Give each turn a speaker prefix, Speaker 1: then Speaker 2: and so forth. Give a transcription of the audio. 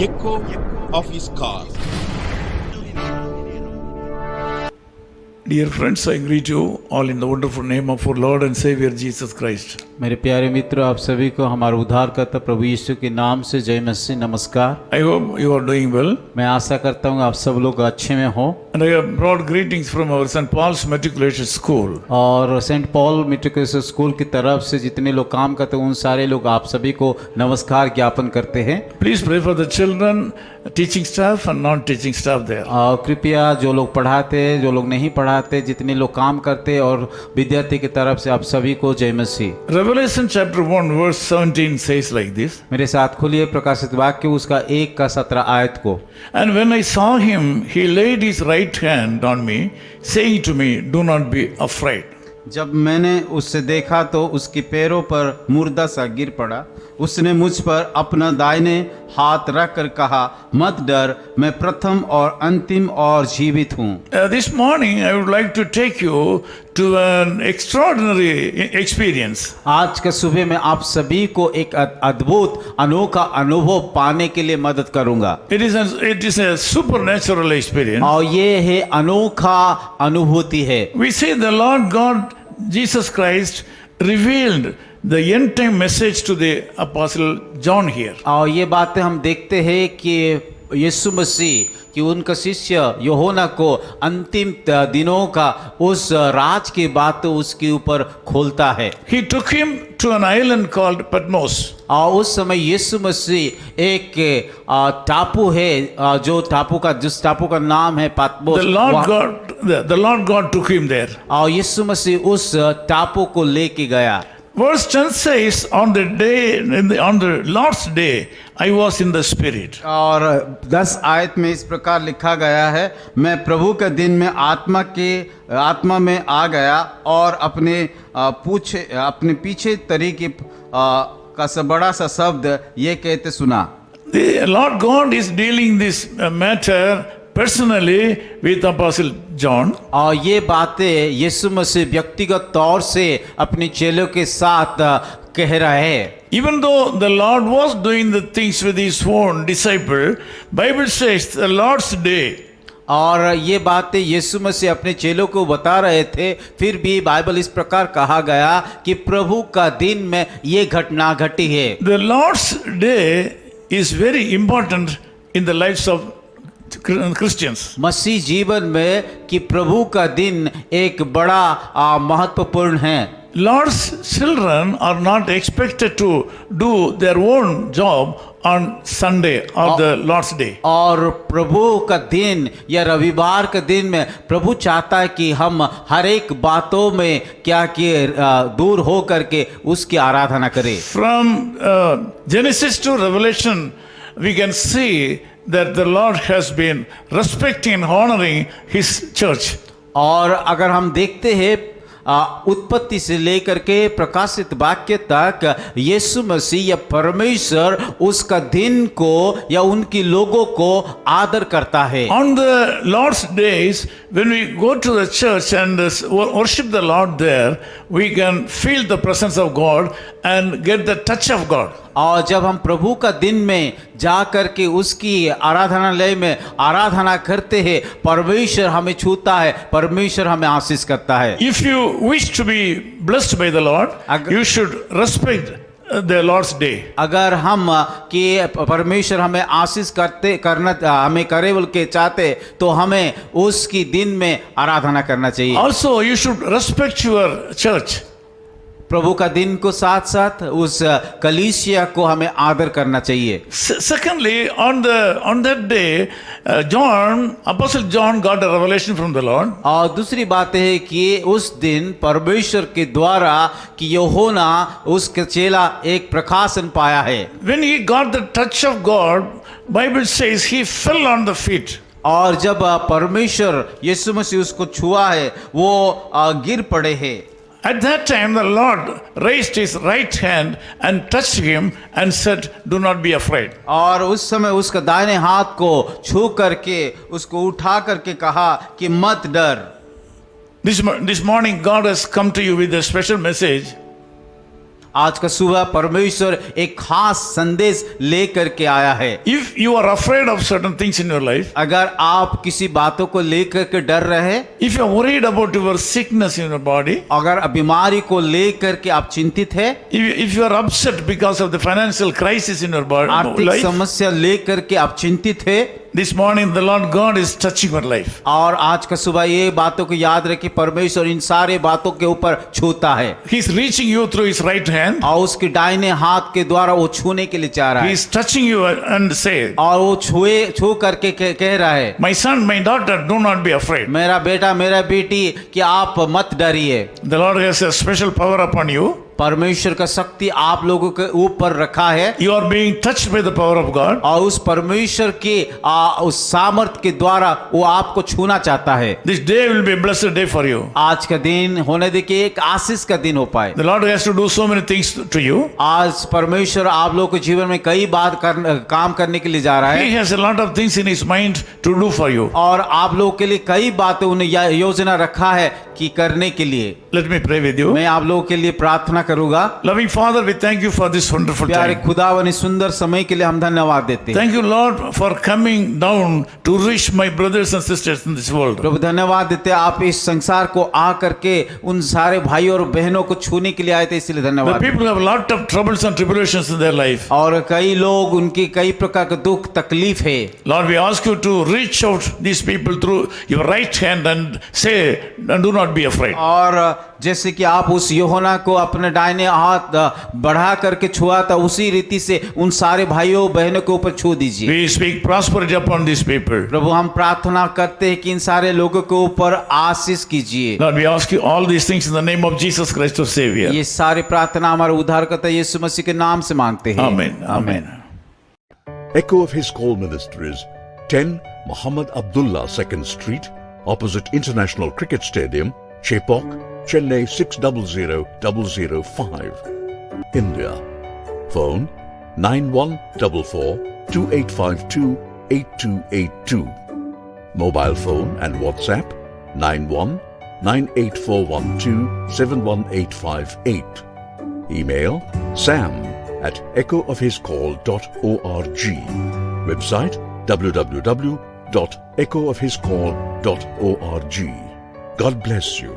Speaker 1: echo of his call.
Speaker 2: Dear friends, I greet you all in the wonderful name of our Lord and Savior Jesus Christ.
Speaker 3: मेरे प्यारे मित्रों, आप सभी को हमारे उद्धारकर्ता प्रभु यीशु के नाम से जय मसीह नमस्कार।
Speaker 2: I hope you are doing well.
Speaker 3: मैं आशा करता हूँ आप सब लोग अच्छे में हो।
Speaker 2: And I have brought greetings from our St. Paul's Matriculation School.
Speaker 3: और सेंट पॉल मेट्रिकुलेशन स्कूल की तरफ से जितने लोग काम करते हैं उन सारे लोग आप सभी को नमस्कार ज्ञापन करते हैं।
Speaker 2: Please pray for the children, teaching staff and non-teaching staff there.
Speaker 3: और कृपया जो लोग पढ़ाते, जो लोग नहीं पढ़ाते, जितने लोग काम करते और विद्यार्थी की तरफ से आप सभी को जय मसीह।
Speaker 2: Revelation chapter 1 verse 17 says like this.
Speaker 3: मेरे साथ खोलिए प्रकाशित वाक्य उसका 1:17 आयत को।
Speaker 2: And when I saw him, he laid his right hand on me, saying to me, do not be afraid.
Speaker 3: जब मैंने उससे देखा तो उसके पैरों पर मुर्दा सा गिर पड़ा। उसने मुझ पर अपना दाहिने हाथ रख कर कहा, मत डर, मैं प्रथम और अंतिम और जीवित हूँ।
Speaker 2: This morning I would like to take you to an extraordinary experience.
Speaker 3: आज का सुबह में आप सभी को एक अद्भुत अनोखा अनुभव पाने के लिए मदद करूंगा।
Speaker 2: It is a supernatural experience.
Speaker 3: और ये है अनोखा अनुभूति है।
Speaker 2: We see the Lord God Jesus Christ revealed the end time message to the apostle John here.
Speaker 3: और ये बातें हम देखते हैं कि यीशु मसीह कि उनका शिष्य यूहन्ना को अंतिम दिनों का उस राज की बात उसके ऊपर खोलता है।
Speaker 2: He took him to an island called Patmos.
Speaker 3: और उस समय यीशु मसीह एक टापू है जो जिस टापू का नाम है पतमोस।
Speaker 2: The Lord God took him there.
Speaker 3: और यीशु मसीह उस टापू को लेके गया।
Speaker 2: Verse 10 says, on the Lord's day, I was in the Spirit.
Speaker 3: और 10 आयत में इस प्रकार लिखा गया है, मैं प्रभु के दिन में आत्मा में आ गया और अपने पीछे तरीके का बड़ा सा शब्द ये कहते सुना।
Speaker 2: The Lord God is dealing this matter personally with Apostle John.
Speaker 3: और ये बातें यीशु मसीह व्यक्तिगत तौर से अपने चेलों के साथ कह रहा है।
Speaker 2: Even though the Lord was doing the things with his own disciple, Bible says the Lord's day.
Speaker 3: और ये बातें यीशु मसीह अपने चेलों को बता रहे थे, फिर भी बाइबल इस प्रकार कहा गया कि प्रभु का दिन में ये घटना घटी है।
Speaker 2: The Lord's day is very important in the lives of Christians.
Speaker 3: मसीह जीवन में कि प्रभु का दिन एक बड़ा महत्वपूर्ण है।
Speaker 2: Lord's children are not expected to do their own job on Sunday or the Lord's day.
Speaker 3: और प्रभु का दिन या रविवार के दिन में प्रभु चाहता है कि हम हर एक बातों में क्या किए दूर हो करके उसकी आराधना करें।
Speaker 2: From Genesis to Revelation, we can see that the Lord has been respecting and honoring his church.
Speaker 3: और अगर हम देखते हैं उत्पत्ति से लेकर के प्रकाशित वाक्य तक यीशु मसीह या परमेश्वर उसका दिन को या उनकी लोगों को आदर करता है।
Speaker 2: On the Lord's days, when we go to the church and worship the Lord there, we can feel the presence of God and get the touch of God.
Speaker 3: और जब हम प्रभु का दिन में जा करके उसकी आराधनालय में आराधना करते हैं, परमेश्वर हमें छूता है, परमेश्वर हमें आशीष करता है।
Speaker 2: If you wish to be blessed by the Lord, you should respect the Lord's day.
Speaker 3: अगर हम कि परमेश्वर हमें आशीष हमें करे बोल के चाहते तो हमें उसकी दिन में आराधना करना चाहिए।
Speaker 2: Also, you should respect your church.
Speaker 3: प्रभु का दिन को साथ साथ उस कलीसिया को हमें आदर करना चाहिए।
Speaker 2: Secondly, on that day, Apostle John got a revelation from the Lord.
Speaker 3: और दूसरी बात है कि उस दिन परमेश्वर के द्वारा कि यूहन्ना उसके चेला एक प्रकाशन पाया है।
Speaker 2: When he got the touch of God, Bible says he fell on the feet.
Speaker 3: और जब परमेश्वर यीशु मसीह उसको छुआ है वो गिर पड़े हैं।
Speaker 2: At that time, the Lord raised his right hand and touched him and said, do not be afraid.
Speaker 3: और उस समय उसका दाहिने हाथ को छू करके उसको उठा करके कहा कि मत डर।
Speaker 2: This morning, God has come to you with a special message.
Speaker 3: आज का सुबह परमेश्वर एक खास संदेश लेकर के आया है।
Speaker 2: If you are afraid of certain things in your life,
Speaker 3: अगर आप किसी बातों को लेकर के डर रहे,
Speaker 2: if you are worried about your sickness in your body,
Speaker 3: अगर बीमारी को लेकर के आप चिंतित है,
Speaker 2: if you are upset because of the financial crisis in your body,
Speaker 3: आर्थिक
Speaker 2: life,
Speaker 3: समस्या लेकर के आप चिंतित है,
Speaker 2: this morning the Lord God is touching your life.
Speaker 3: और आज का सुबह ये बातों को याद रखिए, परमेश्वर इन सारे बातों के ऊपर छूता है।
Speaker 2: He is reaching you through his right hand.
Speaker 3: और उसके दाहिने हाथ के द्वारा वो छूने के लिए चाह रहा
Speaker 2: He
Speaker 3: है,
Speaker 2: is touching you and say,
Speaker 3: और वो छू करके कह रहा है,
Speaker 2: my son, my daughter, do not be afraid.
Speaker 3: मेरा बेटा मेरा बेटी कि आप मत डरिए।
Speaker 2: The Lord has a special power upon you.
Speaker 3: परमेश्वर का शक्ति आप लोगों के ऊपर रखा है,
Speaker 2: You are being touched by the power of God.
Speaker 3: और उस परमेश्वर के उस सामर्थ के द्वारा वो आपको छूना चाहता है।
Speaker 2: This day will be a blessed day for you.
Speaker 3: आज का दिन होने दे कि एक आशीष का दिन हो पाए।
Speaker 2: The Lord has to do so many things to you.
Speaker 3: आज परमेश्वर आप लोगों के जीवन में कई बात काम करने के लिए जा रहा
Speaker 2: He
Speaker 3: है,
Speaker 2: has a lot of things in his mind to do for you.
Speaker 3: और आप लोगों के लिए कई बातें उन्हें योजना रखा है कि करने के लिए।
Speaker 2: Let me pray with you.
Speaker 3: मैं आप लोगों के लिए प्रार्थना करूंगा।
Speaker 2: Loving Father, we thank you for this wonderful
Speaker 3: प्यारे
Speaker 2: time.
Speaker 3: खुदावन इस सुंदर समय के लिए हम धन्यवाद देते हैं।
Speaker 2: Thank you, Lord, for coming down to reach my brothers and sisters in this world.
Speaker 3: प्रभु धन्यवाद देते हैं, आप इस संसार को आ करके उन सारे भाई और बहनों को छूने के लिए आए थे, इसलिए
Speaker 2: The
Speaker 3: धन्यवाद।
Speaker 2: people have a lot of troubles and tribulations in their life.
Speaker 3: और कई लोग उनकी कई प्रकार के दुख तकलीफ है।
Speaker 2: Lord, we ask you to reach out these people through your right hand and say, do not be afraid.
Speaker 3: और जैसे कि आप उस यूहन्ना को अपने दाहिने हाथ बढ़ा करके छुआ था, उसी रीति से उन सारे भाइयों बहनों के ऊपर छू दीजिए।
Speaker 2: We speak prosperity upon these people.
Speaker 3: प्रभु हम प्रार्थना करते हैं कि इन सारे लोगों के ऊपर आशीष कीजिए।
Speaker 2: Lord, we ask you all these things in the name of Jesus Christ, our Savior.
Speaker 3: ये सारी प्रार्थना हमारे उद्धारकर्ता यीशु मसीह के नाम से मांगते हैं।
Speaker 2: Amen. Amen.
Speaker 1: Echo of His Call Ministries, 10 Muhammad Abdullah 2nd Street, opposite International Cricket Stadium, Chepauk, Chennai 600005, India. Phone 9144-2852-8282. Mobile phone and WhatsApp 91-98412-71858. Email sam@echoofhiscall.org. Website www.echoofhiscall.org. God bless you.